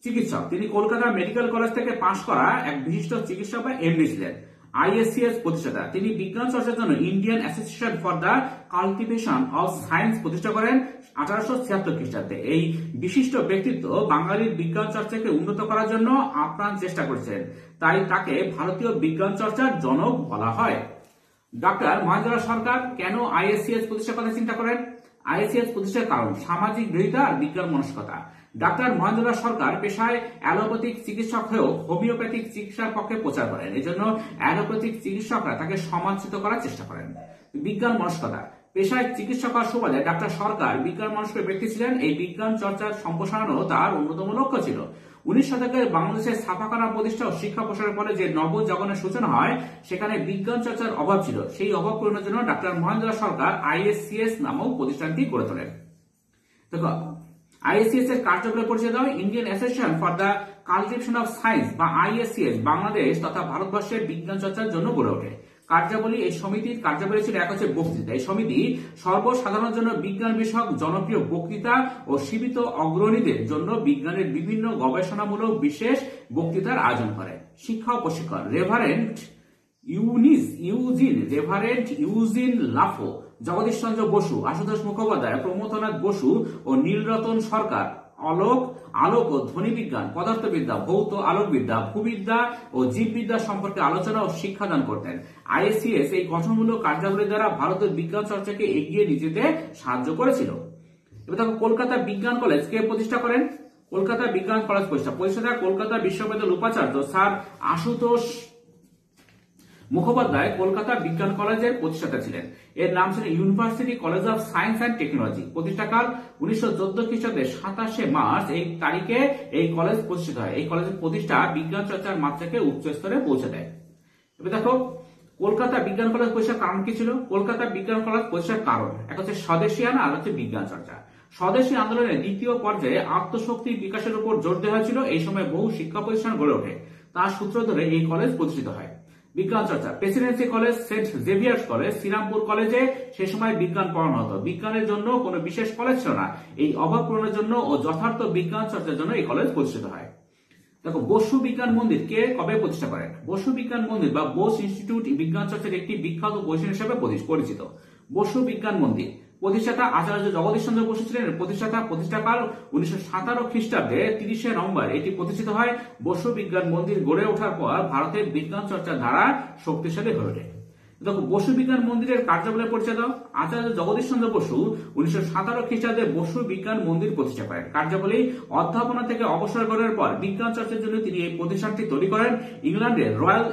চিকিৎসক, তিনি কলকাতা মেডিকেল কলেজ থেকে পাশ করা এক বিশিষ্ট চিকিৎসক বা এমডি ছিলেন। আইএসসিএস প্রতিষ্ঠাতা, তিনি বিজ্ঞান চর্চার জন্য Indian association for the cultivation of science প্রতিষ্ঠা করেন 1876 খ্রিস্টাব্দে। এই বিশিষ্ট ব্যক্তিত্ব বাঙালির বিজ্ঞান চর্চাকে উন্নত করার জন্য আপ্রাণ চেষ্টা করেছেন, তাই তাকে ভারতীয় বিজ্ঞান চর্চার জনক বলা হয়। ডাক্তার মহেন্দ্রলাল সরকার কেন আইএসসিএস প্রতিষ্ঠার কথা চিন্তা করেন? আইএসসিএস প্রতিষ্ঠার কারণ, সামাজিক বিরোধিতা আর বিজ্ঞান মনস্কতা। ডাক্তার মহেন্দ্রলাল সরকার পেশায় অ্যালোপ্যাথিক চিকিৎসক হয়েও হোমিওপ্যাথিক চিকিৎসার পক্ষে প্রচার করেন। এজন্য অ্যালোপ্যাথিক চিকিৎসকরা তাকে সমাদৃত করার চেষ্টা করেন। বিজ্ঞান মনস্কতা, পেশায় চিকিৎসক হওয়ার সুবাদে ডাক্তার সরকার বিজ্ঞান মনস্ক ব্যক্তি ছিলেন। এই বিজ্ঞান চর্চার সম্প্রসারণও তার অন্যতম লক্ষ্য ছিল। 19 শতকের বাংলাদেশের ছাপাখানা প্রতিষ্ঠা ও শিক্ষা প্রসারের ফলে যে নবজাগরণের সূচনা হয়, সেখানে বিজ্ঞান চর্চার অভাব ছিল। সেই অভাব পূরণের জন্য ডাক্তার মহেন্দ্রলাল সরকার আইএসসিএস নামক প্রতিষ্ঠানটি গড়ে তোলেন। দেখো, আইএসসিএস এর কার্যক্রমের পরিচয় দাও। Indian association for the cultivation of science বা আইএসসিএস বাংলাদেশ তথা ভারতবর্ষের বিজ্ঞান চর্চার জন্য গড়ে ওঠে। কার্যাবলী, এই সমিতির কার্যাবলী ছিল এক হচ্ছে বক্তৃতা। এই সমিতি সর্বসাধারণের জন্য বিজ্ঞান বিষয়ক জনপ্রিয় বক্তৃতা ও সীমিত অগ্রণীদের জন্য বিজ্ঞানের বিভিন্ন গবেষণামূলক বিশেষ বক্তৃতার আয়োজন করে। শিক্ষা ও প্রশিক্ষণ, reverend Eugene Lafont, Jagadish Chandra Basu, Ashutosh Mukhopadhyay, Pramathanath Basu ও নীলরতন সরকার আলোক ও ধ্বনিবিজ্ঞান, পদার্থবিদ্যা, ভৌত আলোকবিদ্যা, ভূবিদ্যা ও জীববিদ্যা সম্পর্কে আলোচনা ও শিক্ষাদান করতেন। আইএসসিএস এই গঠনমূলক কার্যাবলীর দ্বারা ভারতের বিজ্ঞান চর্চাকে এগিয়ে নিয়ে যেতে সাহায্য করেছিল। এবার দেখো, কলকাতা বিজ্ঞান কলেজ কে প্রতিষ্ঠা করেন? কলকাতা বিজ্ঞান কলেজ প্রতিষ্ঠাতা কলকাতা বিশ্ববিদ্যালয়ের উপাচার্য স্যার আশুতোষ মুখোপাধ্যায় কলকাতা বিজ্ঞান কলেজের প্রতিষ্ঠাতা ছিলেন। এর নাম ছিল university college of science and technology. প্রতিষ্ঠাকাল 1914 খ্রিস্টাব্দে 27 মার্চ এই তারিখে এই কলেজ প্রতিষ্ঠিত হয়। এই কলেজের প্রতিষ্ঠা বিজ্ঞান চর্চার মাত্রাকে উচ্চ স্তরে পৌঁছে দেয়। এবার দেখো, কলকাতা বিজ্ঞান কলেজ প্রতিষ্ঠার কারণ কি ছিল? কলকাতা বিজ্ঞান কলেজ প্রতিষ্ঠার কারণ এক হচ্ছে স্বদেশী আনা, আর হচ্ছে বিজ্ঞান চর্চা। স্বদেশী আন্দোলনের দ্বিতীয় পর্যায়ে আত্মশক্তি বিকাশের উপর জোর দেওয়া হয়েছিল। এই সময় বহু শিক্ষা প্রতিষ্ঠান গড়ে ওঠে, তার সূত্র ধরে এই কলেজ প্রতিষ্ঠিত হয়। বিজ্ঞান চর্চা Presidency College, St Xavier's College, Serampore কলেজে সে সময় বিজ্ঞান পড়ানো হতো। বিজ্ঞানের জন্য কোনো বিশেষ কলেজ ছিল না। এই অভাব পূরণের জন্য ও যথার্থ বিজ্ঞান চর্চার জন্য এই কলেজ প্রতিষ্ঠিত হয়। দেখো, বসু বিজ্ঞান মন্দির কে কবে প্রতিষ্ঠা করেন? বসু বিজ্ঞান মন্দির বা বোস ইনস্টিটিউট বিজ্ঞান চর্চার একটি বিখ্যাত প্রতিষ্ঠান হিসেবে পরিচিত। বসু বিজ্ঞান মন্দির প্রতিষ্ঠাতা আচার্য জগদীশ চন্দ্র বসু ছিলেন প্রতিষ্ঠাকাল 1917 খ্রিস্টাব্দে 30 নভেম্বর এটি প্রতিষ্ঠিত হয়। বসু বিজ্ঞান মন্দির গড়ে ওঠার পর ভারতের বিজ্ঞান চর্চার ধারা শক্তিশালী হয়ে ওঠে। দেখো, বসু বিজ্ঞান মন্দিরের কার্যাবলী পরিচয় দাও। আচার্য জগদীশ চন্দ্র বসু 1917 খ্রিস্টাব্দে বসু বিজ্ঞান মন্দির প্রতিষ্ঠা করেন। কার্যাবলী অধ্যাপনা থেকে অবসর গ্রহণের পর বিজ্ঞান চর্চার জন্য তিনি এই প্রতিষ্ঠানটি তৈরি করেন। ইংল্যান্ডের রয়্যাল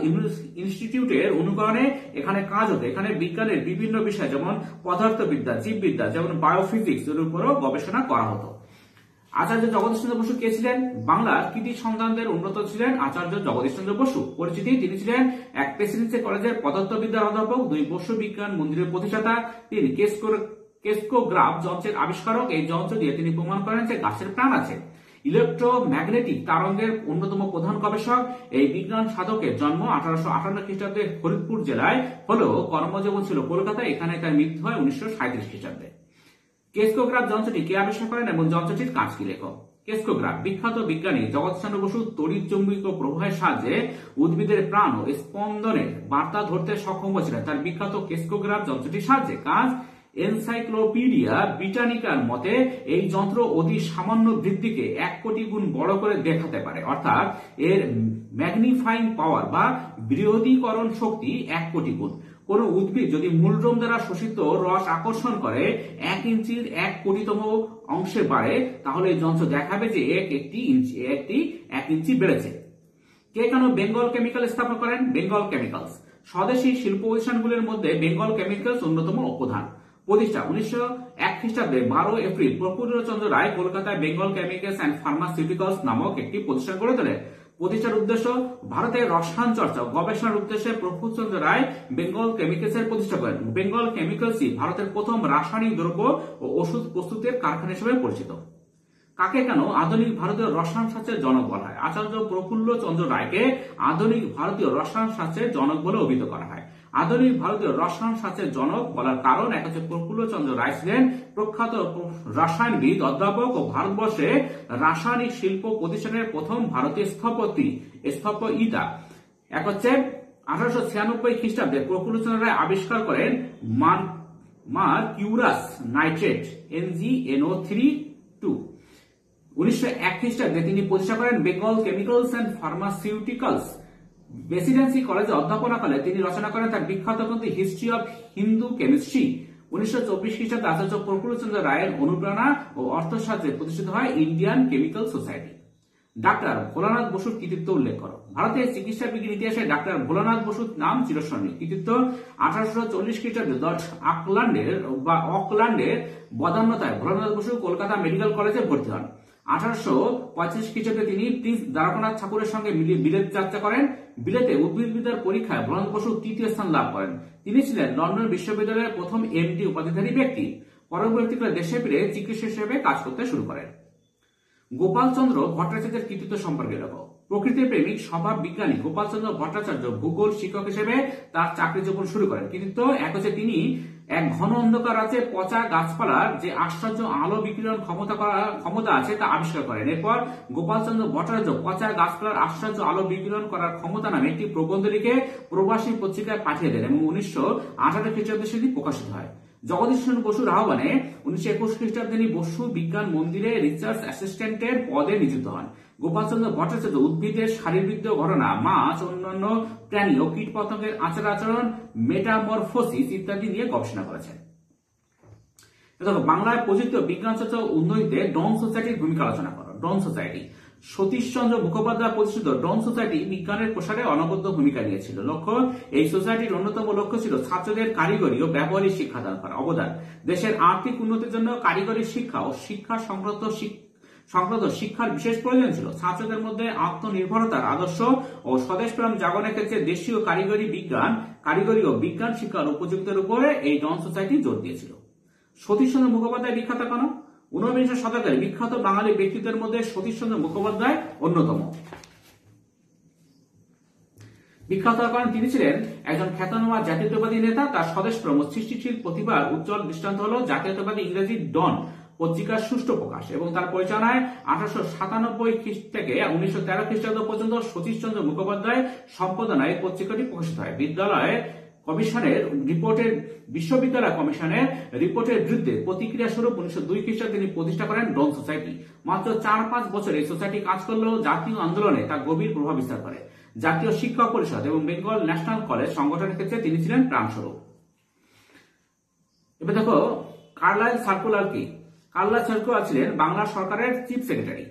ইনস্টিটিউটের অনুকরণে এখানে কাজ হতো। এখানে বিজ্ঞানের বিভিন্ন বিষয় যেমন পদার্থবিদ্যা, জীববিদ্যা, যেমন বায়োফিজিক্স এর উপরও গবেষণা করা হতো। আচার্য জগদীশ চন্দ্র বসু কে ছিলেন? বাংলার কৃতি সন্তানদের উন্নত ছিলেন আচার্য জগদীশ চন্দ্র বসু। পরিচিতি, তিনি ছিলেন এক প্রেসিডেন্সি কলেজের পদার্থবিদ্যার অধ্যাপক, 2 বসু বিজ্ঞান মন্দিরের প্রতিষ্ঠাতা, 3 কেসকোগ্রাফ যন্ত্রের আবিষ্কারক। এই যন্ত্র দিয়ে তিনি প্রমাণ করেন যে গাছের প্রাণ আছে। ইলেকট্রোম্যাগনেটিক তরঙ্গের অন্যতম প্রধান গবেষক। এই বিজ্ঞান সাধকের জন্ম 1858 খ্রিস্টাব্দে ফরিদপুর জেলায় হলেও কর্মজীবন ছিল কলকাতায়। এখানে তার মৃত্যু হয় 1937 খ্রিস্টাব্দে। কেসকোগ্রাফ যন্ত্রটি কে আবিষ্কার করেন এবং যন্ত্রটির কাজ কি লেখো? কেসকোগ্রাফ বিখ্যাত বিজ্ঞানী জগদীশ চন্দ্র বসু তড়িৎ চুম্বকীয় প্রবাহের সাহায্যে উদ্ভিদের প্রাণ ও স্পন্দনের বার্তা ধরতে সক্ষম হয়েছিলেন তার বিখ্যাত কেসকোগ্রাফ যন্ত্রটির সাহায্যে। কাজ এনসাইক্লোপিডিয়া ব্রিটানিকার মতে এই যন্ত্র অতি সামান্য বৃদ্ধিকে 1 কোটি গুণ বড় করে দেখাতে পারে, অর্থাৎ এর ম্যাগনিফাইং পাওয়ার বা বৃহদীকরণ শক্তি 1 কোটি গুণ। কোন উদ্ভিদ যদি মূলদ্রম দ্বারা শোষিত রস আকর্ষণ করে 1 ইঞ্চির 1 কোটিতম অংশে বাড়ে, তাহলে এই যন্ত্র দেখাবে যে 1 ইঞ্চি বেড়েছে। কে কেন বেঙ্গল কেমিক্যাল স্থাপন করেন? বেঙ্গল কেমিক্যালস স্বদেশী শিল্প প্রতিষ্ঠানগুলির মধ্যে বেঙ্গল কেমিক্যালস অন্যতম ও প্রধান। প্রতিষ্ঠা 1901 খ্রিস্টাব্দে 12 এপ্রিল প্রফুল্লচন্দ্র রায় কলকাতায় বেঙ্গল কেমিক্যালস অ্যান্ড ফার্মাসিউটিক্যালস নামক একটি প্রতিষ্ঠান গড়ে তোলেন। প্রতিষ্ঠার উদ্দেশ্য ভারতের রসায়ন চর্চা ও গবেষণার উদ্দেশ্যে প্রফুল্লচন্দ্র রায় বেঙ্গল কেমিক্যালস এর প্রতিষ্ঠা করেন। বেঙ্গল কেমিক্যালসই ভারতের প্রথম রাসায়নিক দ্রব্য ও ওষুধ প্রস্তুতের কারখানা হিসেবে পরিচিত। কাকে কেন আধুনিক ভারতীয় রসায়ন শাস্ত্রের জনক বলা হয়? আচার্য প্রফুল্লচন্দ্র রায়কে আধুনিক ভারতীয় রসায়ন শাস্ত্রের জনক বলে অভিহিত করা হয়। আধুনিক ভারতীয় রসায়ন শাস্ত্রের জনক বলার কারণ এক হচ্ছে প্রফুল্লচন্দ্র রায় ছিলেন প্রখ্যাত রসায়নবিদ, অধ্যাপক ও ভারতবর্ষে রাসায়নিক শিল্প প্রতিষ্ঠানের প্রথম ভারতীয় স্থপয়িতা। এক হচ্ছে 1896 খ্রিস্টাব্দে প্রফুল্লচন্দ্র রায় আবিষ্কার করেন মারকিউরাস নাইট্রেট MgNO3(2)। 1901 খ্রিস্টাব্দে তিনি প্রতিষ্ঠা করেন Bengal chemicals and pharmaceuticals. Presidency কলেজে অধ্যাপনাকালে তিনি রচনা করেন তার বিখ্যাত গ্রন্থ হিস্ট্রি অফ হিন্দু কেমিস্ট্রি। 1924 খ্রিস্টাব্দে আচার্য প্রফুল্লচন্দ্র রায়ের অনুপ্রেরণা ও অর্থ সাহায্যে প্রতিষ্ঠিত হয় Indian chemical society. Doctor Bholanath বসুর কৃতিত্ব উল্লেখ করো। ভারতের চিকিৎসা বিজ্ঞান ইতিহাসে ডাক্তার ভোলানাথ বসুর নাম চিরস্মরণীয়। কৃতিত্ব 1840 খ্রিস্টাব্দে অকল্যান্ডের বদান্যতায় ভোলানাথ বসু কলকাতা মেডিকেল কলেজে ভর্তি হন। 1835 খ্রিস্টাব্দে তিনি প্রিন্স দ্বারকানাথ ঠাকুরের সঙ্গে বিলেত যাত্রা করেন। বিলেতে উদ্ভিদবিদ্যার পরীক্ষায় ভোলানাথ বসু 3য় স্থান লাভ করেন। তিনি ছিলেন লন্ডন বিশ্ববিদ্যালয়ের প্রথম MD উপাধিধারী ব্যক্তি। পরবর্তীকালে দেশে ফিরে চিকিৎসক হিসেবে কাজ করতে শুরু করেন। গোপালচন্দ্র ভট্টাচার্যের কৃতিত্ব সম্পর্কে লেখো। প্রকৃতির প্রেমিক স্বভাব বিজ্ঞানী গোপালচন্দ্র ভট্টাচার্য ভূগোল শিক্ষক হিসেবে তার চাকরি জীবন শুরু করেন। কৃতিত্ব এক হচ্ছে তিনি এক ঘন অন্ধকার রাজ্যে পচা গাছপালার যে আশ্চর্য আলো বিকিরণ ক্ষমতা আছে তা আবিষ্কার করেন। এরপর গোপালচন্দ্র ভট্টাচার্য পচা গাছপালার আশ্চর্য আলো বিকিরণ করার ক্ষমতা নামে একটি প্রবন্ধ লিখে প্রবাসী পত্রিকায় পাঠিয়ে দেন এবং 1918 খ্রিস্টাব্দে সেটি প্রকাশিত হয়। জগদীশ চন্দ্র বসুর আহ্বানে 1921 খ্রিস্টাব্দে তিনি বসু বিজ্ঞান মন্দিরে রিসার্চ অ্যাসিস্ট্যান্টের পদে নিযুক্ত হন। গোপালচন্দ্র ভট্টাচার্য উদ্ভিদের শারীরবৃত্তীয় ঘটনা, মাছ, অন্যান্য প্রাণী ও কীটপতঙ্গের আচার-আচরণ, মেটামরফোসিস ইত্যাদি নিয়ে গবেষণা করেছেন। দেখো, বাংলায় প্রচলিত বিজ্ঞান চর্চা উন্নয়নে ডন সোসাইটির ভূমিকা আলোচনা করো। ডন সোসাইটি সতীশচন্দ্র মুখোপাধ্যায় প্রতিষ্ঠিত ডন সোসাইটি বিজ্ঞানের প্রসারে অনবদ্য ভূমিকা নিয়েছিল। লক্ষ্য, এই সোসাইটির অন্যতম লক্ষ্য ছিল ছাত্রদের কারিগরি ও ব্যবহারিক শিক্ষাদান করা। অবদান, দেশের আর্থিক উন্নতির জন্য কারিগরি শিক্ষা ও শিক্ষা সংক্রান্ত শিক্ষার বিশেষ প্রয়োজন ছিল। ছাত্রদের মধ্যে আত্মনির্ভরতার আদর্শ ও স্বদেশপ্রেম জাগরণের ক্ষেত্রে দেশীয় কারিগরি ও বিজ্ঞান শিক্ষার উপযুক্তের উপরে এই ডন সোসাইটি জোর দিয়েছিল। সতীশচন্দ্র মুখোপাধ্যায় বিখ্যাত কেন? 19বিংশ শতকের বিখ্যাত বাঙালি ব্যক্তিত্বের মধ্যে সতীশচন্দ্র মুখোপাধ্যায় অন্যতম। বিখ্যাত হওয়ার কারণ তিনি ছিলেন একজন খ্যাতনামা জাতীয়তাবাদী নেতা। তার স্বদেশপ্রেম ও সৃষ্টিশীল প্রতিভার উজ্জ্বল দৃষ্টান্ত হল জাতীয়তাবাদী ইংরেজি ডন পত্রিকার সুষ্ঠু প্রকাশ এবং তার পরিচালনায় 1897 থেকে 1913 খ্রিস্টাব্দ পর্যন্ত সতীশ চন্দ্র মুখোপাধ্যায় সম্পাদনায় পত্রিকাটি প্রকাশিত হয়। বিশ্ববিদ্যালয় কমিশনের রিপোর্টের বিরুদ্ধে প্রতিক্রিয়া স্বরূপ 1902 খ্রিস্টাব্দে তিনি প্রতিষ্ঠা করেন ডন সোসাইটি। মাত্র 4-5 বছর এই সোসাইটি কাজ করলেও জাতীয় আন্দোলনে তা গভীর প্রভাব বিস্তার করে। জাতীয় শিক্ষা পরিষদ এবং বেঙ্গল ন্যাশনাল কলেজ সংগঠনের ক্ষেত্রে তিনি ছিলেন প্রাণস্বরূপ। এবার দেখো কার্লাইল সার্কুলার কি। কার্লাইল সার্কুলার ছিলেন বাংলা সরকারের চিফ সেক্রেটারি।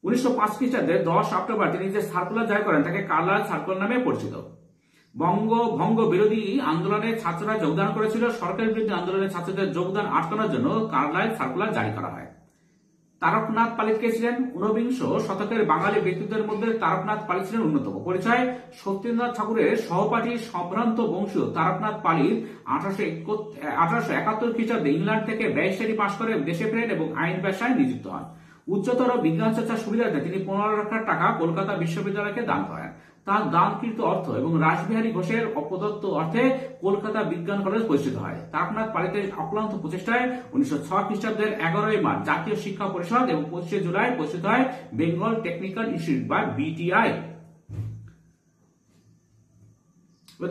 1905 খ্রিস্টাব্দে 10 অক্টোবর তিনি যে সার্কুলার জারি করেন তাকে কার্লাইল সার্কুলার নামে পরিচিত। বঙ্গভঙ্গ বিরোধী আন্দোলনে ছাত্ররা যোগদান করেছিল। সরকারের বিরুদ্ধে আন্দোলনে ছাত্রদের যোগদান আটকানোর জন্য কার্লাইল সার্কুলার জারি করা হয়। তারকনাথ পালিত কে ছিলেন? 19 শতকের বাঙালি ব্যক্তিত্বের মধ্যে তারকনাথ পালিত ছিলেন অন্যতম। পরিচয়: সত্যেন্দ্রনাথ ঠাকুরের সহপাঠী সম্ভ্রান্ত বংশীয় তারকনাথ পালিত 1871 খ্রিস্টাব্দে ইংল্যান্ড থেকে ব্যারিস্টারি পাশ করে দেশে ফেরেন এবং আইন পেশায় নিযুক্ত হন। উচ্চতর বিজ্ঞান চর্চার সুবিধার্থে তিনি 15 লাখ টাকা কলকাতা বিশ্ববিদ্যালয়কে দান করেন। তার দানকৃত অর্থ এবং রাসবিহারী ঘোষের অপ্রদত্ত অর্থে কলকাতা বিজ্ঞান কলেজ প্রতিষ্ঠিত হয়। তারকনাথ পালিতের অক্লান্ত প্রচেষ্টায় 1906 খ্রিস্টাব্দের 11 মার্চ জাতীয় শিক্ষা পরিষদ এবং 25 জুলাই প্রতিষ্ঠিত হয় বেঙ্গল টেকনিক্যাল ইনস্টিটিউট বা বিটিআই।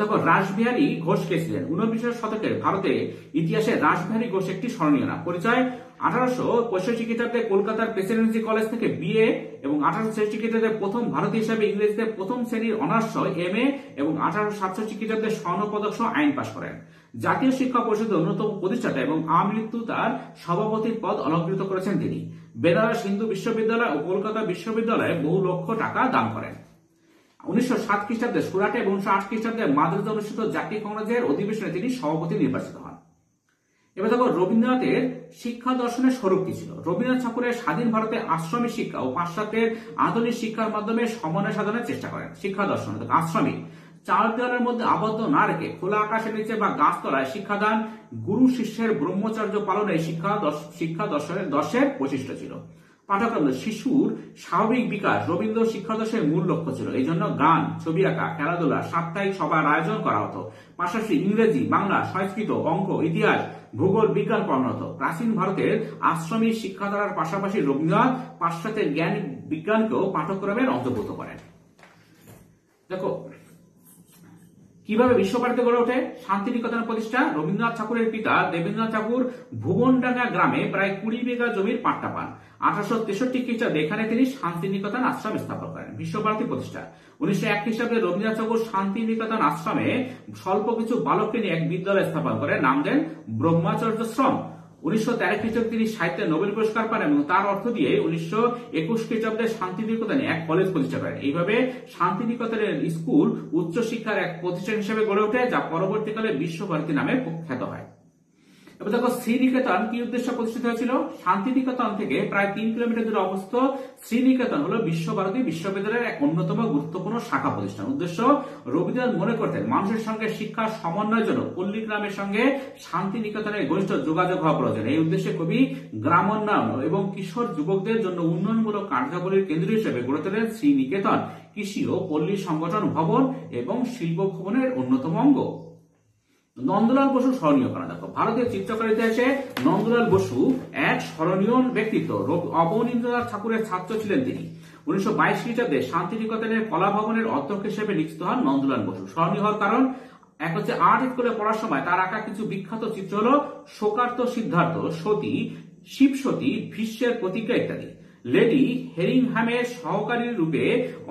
দেখো রাসবিহারী ঘোষ কে ছিলেন? 19 শতকের ভারতে ইতিহাসে রাসবিহারী ঘোষ একটি স্মরণীয় নাম। পরিচয়: 1865 খ্রিস্টাব্দে কলকাতার প্রেসিডেন্সি কলেজ থেকে বিএ এবং 1866 খ্রিস্টাব্দে প্রথম ভারতীয় হিসাবে ইংরেজিতে প্রথম শ্রেণীর অনার্স এমএ এবং 1867 খ্রিস্টাব্দে স্বর্ণপদক সহ আইন পাশ করেন। জাতীয় শিক্ষা পরিষদের অন্যতম প্রতিষ্ঠাতা এবং আমৃত্যু তার সভাপতির পদ অলংকৃত করেছেন তিনি। বেনারস হিন্দু বিশ্ববিদ্যালয় ও কলকাতা বিশ্ববিদ্যালয়ে বহু লক্ষ টাকা দান করেন। 1907 খ্রিস্টাব্দে সুরাটে এবং 1908 খ্রিস্টাব্দে মাদ্রাজে অনুষ্ঠিত জাতীয় কংগ্রেসের অধিবেশনে তিনি সভাপতি নির্বাচিত হন। এবার দেখো রবীন্দ্রনাথের শিক্ষা দর্শনের স্বরূপ কি ছিল? রবীন্দ্রনাথ ঠাকুরের স্বাধীন ভারতে আশ্রমিক শিক্ষা ও পাশ্চাত্যের আধুনিক শিক্ষার মাধ্যমে সমন্বয় সাধনের চেষ্টা করেন। শিক্ষা দর্শন আশ্রমিক চার দেওয়ালের মধ্যে আবদ্ধ না রেখে খোলা আকাশের নিচে বা গাছতলায় শিক্ষাদান, গুরু শিষ্যের ব্রহ্মচর্য পালনে শিক্ষা দর্শের বৈশিষ্ট্য ছিল। পাঠক্রম শিশুর স্বাভাবিক বিকাশ রবীন্দ্র শিক্ষাদর্শের মূল লক্ষ্য ছিল। এই জন্য গান, ছবি আঁকা, খেলাধুলা, সাপ্তাহিক সভার আয়োজন করা হতো। পাশাপাশি ইংরেজি, বাংলা, সংস্কৃত, অঙ্ক, ইতিহাস, ভূগোল, বিজ্ঞান পড়ানো হতো। প্রাচীন ভারতের আশ্রমিক শিক্ষাধারার পাশাপাশি রবীন্দ্রনাথ পাশ্চাত্যের জ্ঞান বিজ্ঞানকেও পাঠ্যক্রমের অন্তর্ভুক্ত করেন। দেখো কিভাবে বিশ্বভারতী গড়ে ওঠে? শান্তিনিকেতন প্রতিষ্ঠা। রবীন্দ্রনাথ ঠাকুরের পিতা দেবেন্দ্রনাথ ঠাকুর ভুবনডাঙ্গা গ্রামে প্রায় 20 বিঘা জমির পাট্টা পান। 1863 খ্রিস্টাব্দে এখানে তিনি শান্তিনিকেতন আশ্রম স্থাপন করেন। বিশ্বভারতী প্রতিষ্ঠা। 1901 খ্রিস্টাব্দে রবীন্দ্রনাথ ঠাকুর শান্তিনিকেতন আশ্রমে স্বল্প কিছু বালককে নিয়ে এক বিদ্যালয় স্থাপন করে, নাম দেন ব্রহ্মচর্যাশ্রম। 1913 খ্রিস্টাব্দে তিনি সাহিত্যে নোবেল পুরস্কার পান এবং তার অর্থ দিয়ে 1921 খ্রিস্টাব্দে শান্তিনিকেতনে এক কলেজ প্রতিষ্ঠা করেন। এইভাবে শান্তিনিকেতনের স্কুল উচ্চশিক্ষার এক প্রতিষ্ঠান হিসেবে গড়ে ওঠে, যা পরবর্তীকালে বিশ্বভারতী নামে খ্যাত হয়। এবার দেখো শ্রীনিকেতন কি উদ্দেশ্যে প্রতিষ্ঠিত হয়েছিল? শান্তিনিকেতন থেকে প্রায় 3 কিলোমিটার দূরে অবস্থিত শ্রীনিকেতন হলো বিশ্বভারতী বিশ্ববিদ্যালয়ের এক অন্যতম গুরুত্বপূর্ণ শাখা প্রতিষ্ঠান। উদ্দেশ্য: রবীন্দ্রনাথ মনে করতেন মানুষের সঙ্গে শিক্ষার সমন্বয়ের জন্য পল্লীগ্রামের সঙ্গে শান্তিনিকেতনের ঘনিষ্ঠ যোগাযোগ হওয়া প্রয়োজন। এই উদ্দেশ্যে কবি গ্রামোন্নয়ন এবং কিশোর যুবকদের জন্য উন্নয়নমূলক কার্যাবলীর কেন্দ্র হিসেবে গড়ে তোলেন শ্রীনিকেতন। কৃষি ও পল্লী সংগঠন ভবন এবং শিল্প ভবনের অন্যতম অঙ্গ। নন্দলাল বসু স্মরণীয় কারণ। দেখো ভারতের চিত্রকর ইতিহাসে নন্দলাল বসু এক স্মরণীয় ব্যক্তিত্ব। অবনীন্দ্রনাথ ঠাকুরের ছাত্র ছিলেন তিনি। 1922 খ্রিস্টাব্দে শান্তিনিকেতনের কলা ভবনের অধ্যক্ষ হিসেবে নিযুক্ত হন নন্দলাল বসু। স্মরণীয় হওয়ার কারণ এক হচ্ছে আর্ট স্কুলে পড়ার সময় তার আঁকা কিছু বিখ্যাত চিত্র হল শোকার্ত সিদ্ধার্থ, সতী, শিবসতী, ভীষ্মের প্রতিজ্ঞা ইত্যাদি। লেডি হেরিংহ্যামের সহকারী রূপে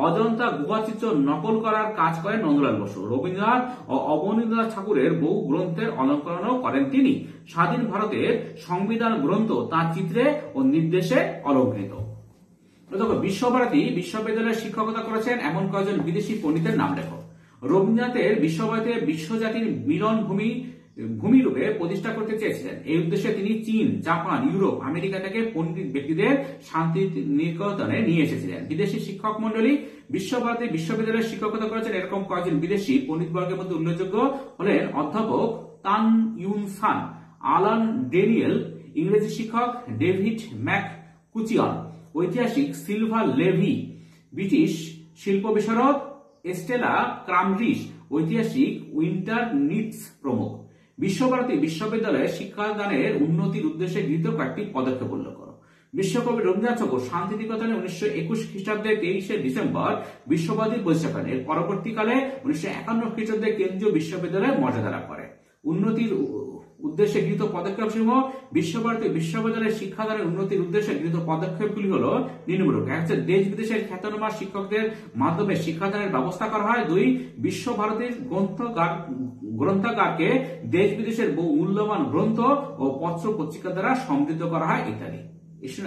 অজন্তা গুহাচিত্র নকল করার কাজ করেন নন্দলাল বসু। রবীন্দ্রনাথ ও অবনীন্দ্রনাথ ঠাকুরের বহু গ্রন্থের অলঙ্করণও করেন তিনি। স্বাধীন ভারতের সংবিধান গ্রন্থ তাঁর চিত্রে ও নির্দেশে অলঙ্কৃত। বিশ্বভারতী বিশ্ববিদ্যালয়ে শিক্ষকতা করেছেন এমন কয়েকজন বিদেশি পণ্ডিতের নাম লেখো। রবীন্দ্রনাথের বিশ্বভারতীতে বিশ্বজাতির মিলন ভূমি রূপে প্রতিষ্ঠা করতে চেয়েছিলেন। এই উদ্দেশ্যে তিনি চীন, জাপান, ইউরোপ, আমেরিকা থেকে পণ্ডিত ব্যক্তিদের শান্তিনিকেতনে নিয়ে এসেছিলেন। বিদেশি শিক্ষক মন্ডলী বিশ্বভারতী বিশ্ববিদ্যালয়ে শিক্ষকতা করেছেন এরকম কয়েকজন বিদেশি পণ্ডিতবর্গের মধ্যে উল্লেখযোগ্য হলেন অধ্যাপক তান ইউন সান, আলান ডেনিয়েল, ইংরেজি শিক্ষক ডেভিড ম্যাককুচিয়ন, ঐতিহাসিক সিলভা লেভি, ব্রিটিশ শিল্প বিশারদ স্টেলা ক্রামরিস, ঐতিহাসিক উইন্টার নিটস প্রমুখ। বিশ্বভারতী বিশ্ববিদ্যালয়ে শিক্ষাদানের উন্নতির উদ্দেশ্যে গৃহীত কয়েকটি পদক্ষেপ উল্লেখ করো। বিশ্বকবি রবীন্দ্রনাথ ঠাকুর শান্তিনিকেতনে 1921 খ্রিস্টাব্দে 23শে ডিসেম্বর বিশ্বভারতী প্রতিষ্ঠা করেন। এর পরবর্তীকালে 1951 খ্রিস্টাব্দে কেন্দ্রীয় বিশ্ববিদ্যালয়ের মর্যাদা লাভ করে। উন্নতির উদ্দেশ্যে গৃহীত পদক্ষেপ সমূহ। বিশ্বভারতী বিশ্ববিদ্যালয়ের শিক্ষাদানের উন্নতির উদ্দেশ্যে গৃহীত পদক্ষেপগুলি হলো নিম্নরূপ। এক হচ্ছে দেশ বিদেশের খ্যাতনামা শিক্ষকদের মাধ্যমে শিক্ষাদানের ব্যবস্থা করা হয়। 2, বিশ্বভারতীর গ্রন্থাগারকে দেশ বিদেশের বহু মূল্যবান গ্রন্থ ও পত্র পত্রিকা দ্বারা সমৃদ্ধ করা হয় ইত্যাদি।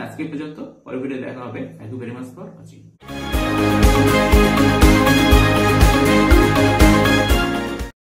আজকে পর্যন্ত, পরের ভিডিও দেখা হবে। Thank you very much for watching.